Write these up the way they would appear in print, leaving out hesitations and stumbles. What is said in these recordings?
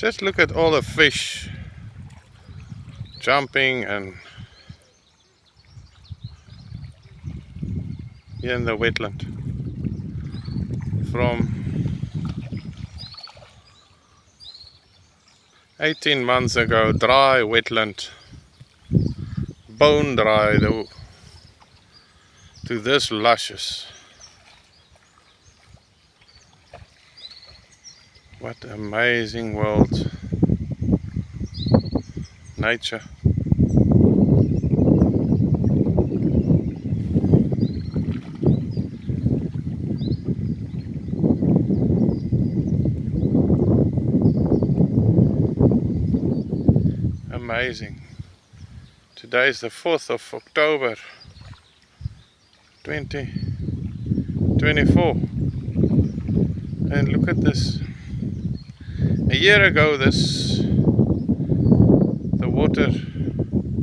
Just look at all the fish jumping and here in the wetland. From 18 months ago, dry wetland, bone dry, to this luscious. What amazing world, nature. Amazing. Today is the 4th of October 2024, and look at this. A year ago the water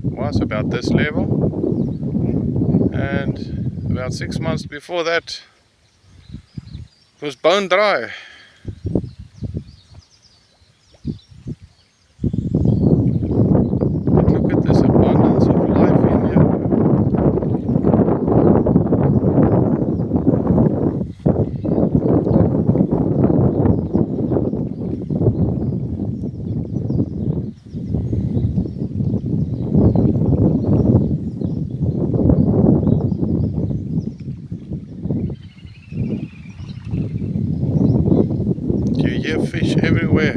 was about this level, and about 6 months before that it was bone dry. But look at this abundance of life in here. You hear fish everywhere.